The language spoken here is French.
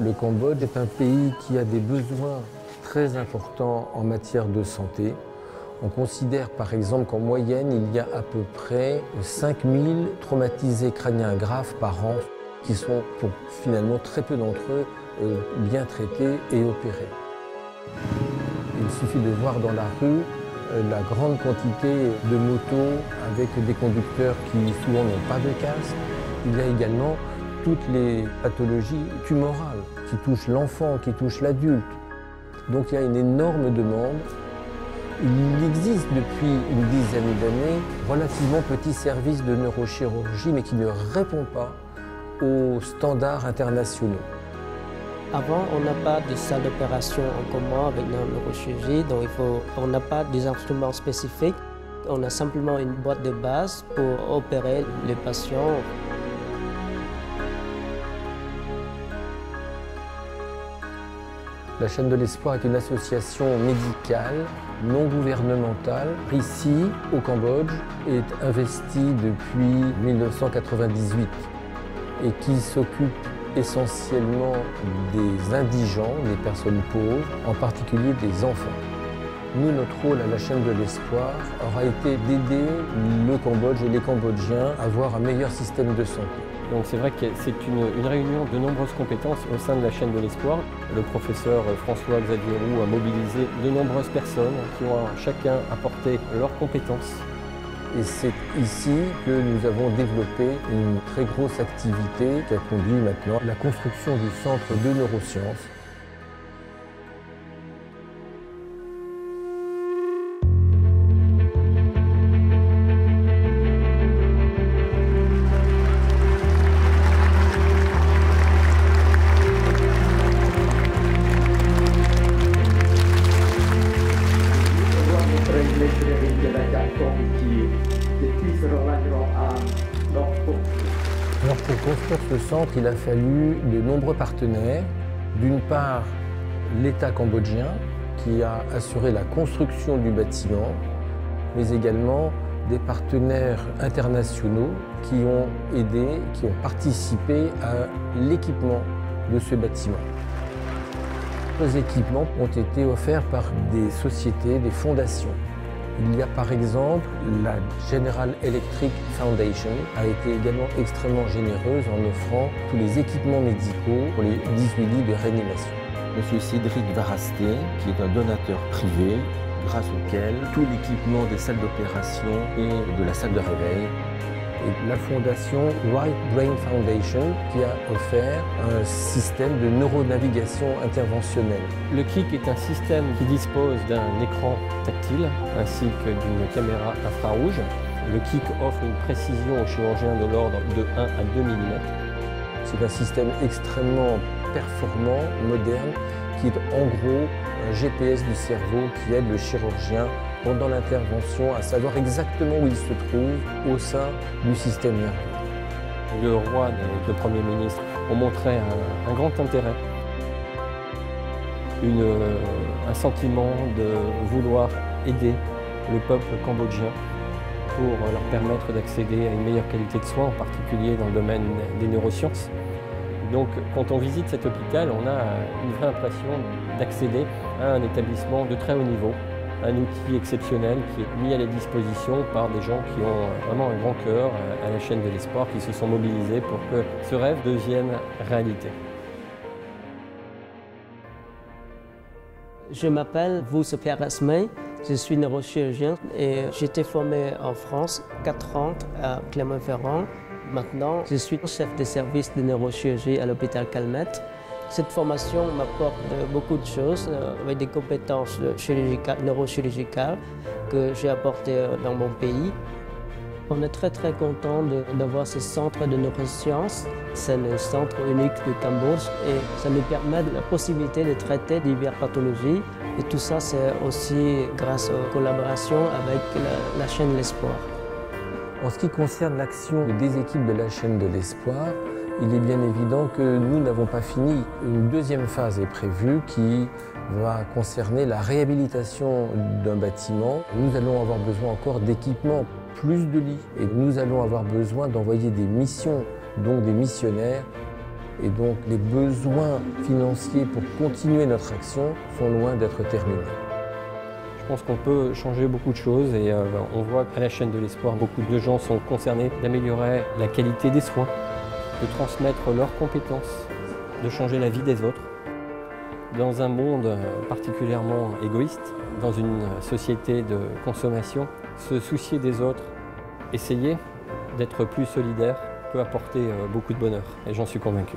Le Cambodge est un pays qui a des besoins très importants en matière de santé. On considère par exemple qu'en moyenne, il y a à peu près 5000 traumatisés crâniens graves par an qui sont pour finalement très peu d'entre eux bien traités et opérés. Il suffit de voir dans la rue la grande quantité de motos avec des conducteurs qui souvent n'ont pas de casque. Il y a également toutes les pathologies tumorales qui touchent l'enfant, qui touchent l'adulte. Donc il y a une énorme demande. Il existe depuis une dizaine d'années relativement petit service de neurochirurgie, mais qui ne répond pas aux standards internationaux. Avant, on n'a pas de salle d'opération en commun avec la neurochirurgie, donc on n'a pas des instruments spécifiques. On a simplement une boîte de base pour opérer les patients. La chaîne de l'espoir est une association médicale non gouvernementale ici au Cambodge et investie depuis 1998 et qui s'occupe essentiellement des indigents, des personnes pauvres, en particulier des enfants. Nous, notre rôle à la chaîne de l'espoir aura été d'aider le Cambodge et les Cambodgiens à avoir un meilleur système de santé. Donc c'est vrai que c'est une réunion de nombreuses compétences au sein de la chaîne de l'espoir. Le professeur François-Xavier Roux a mobilisé de nombreuses personnes qui ont chacun apporté leurs compétences. Et c'est ici que nous avons développé une très grosse activité qui a conduit maintenant à la construction du centre de neurosciences. Alors pour construire ce centre, il a fallu de nombreux partenaires. D'une part, l'État cambodgien qui a assuré la construction du bâtiment, mais également des partenaires internationaux qui ont aidé, qui ont participé à l'équipement de ce bâtiment. Les équipements ont été offerts par des sociétés, des fondations. Il y a par exemple la General Electric Foundation a été également extrêmement généreuse en offrant tous les équipements médicaux pour les 18 lits de réanimation. Monsieur Cédric Varasté, qui est un donateur privé, grâce auquel tout l'équipement des salles d'opération et de la salle de réveil. Et la fondation Right Brain Foundation qui a offert un système de neuronavigation interventionnelle. Le KIC est un système qui dispose d'un écran tactile ainsi que d'une caméra infrarouge. Le KIC offre une précision aux chirurgiens de l'ordre de 1 à 2 mm. C'est un système extrêmement performant, moderne, qui est en gros un GPS du cerveau qui aide le chirurgien pendant l'intervention à savoir exactement où il se trouve au sein du système nerveux. Le roi et le Premier ministre ont montré un grand intérêt, un sentiment de vouloir aider le peuple cambodgien pour leur permettre d'accéder à une meilleure qualité de soins, en particulier dans le domaine des neurosciences. Donc quand on visite cet hôpital, on a une vraie impression d'accéder à un établissement de très haut niveau, un outil exceptionnel qui est mis à la disposition par des gens qui ont vraiment un grand cœur à la chaîne de l'espoir, qui se sont mobilisés pour que ce rêve devienne réalité. Je m'appelle Vous Pierre Asmey, je suis neurochirurgien et j'ai été formé en France 4 ans à Clermont-Ferrand. Maintenant, je suis chef de service de neurochirurgie à l'hôpital Calmette. Cette formation m'apporte beaucoup de choses, avec des compétences neurochirurgicales que j'ai apportées dans mon pays. On est très content d'avoir ce centre de neurosciences. C'est le centre unique du Cambodge et ça nous permet la possibilité de traiter diverses pathologies. Et tout ça, c'est aussi grâce aux collaborations avec la chaîne de l'espoir. En ce qui concerne l'action des équipes de la chaîne de l'espoir, il est bien évident que nous n'avons pas fini. Une deuxième phase est prévue qui va concerner la réhabilitation d'un bâtiment. Nous allons avoir besoin encore d'équipements, plus de lits. Et nous allons avoir besoin d'envoyer des missions, donc des missionnaires, Et donc les besoins financiers pour continuer notre action sont loin d'être terminés. Je pense qu'on peut changer beaucoup de choses et on voit qu'à la chaîne de l'espoir, beaucoup de gens sont concernés d'améliorer la qualité des soins, de transmettre leurs compétences, de changer la vie des autres. Dans un monde particulièrement égoïste, dans une société de consommation, se soucier des autres, essayer d'être plus solidaire peut apporter beaucoup de bonheur et j'en suis convaincu.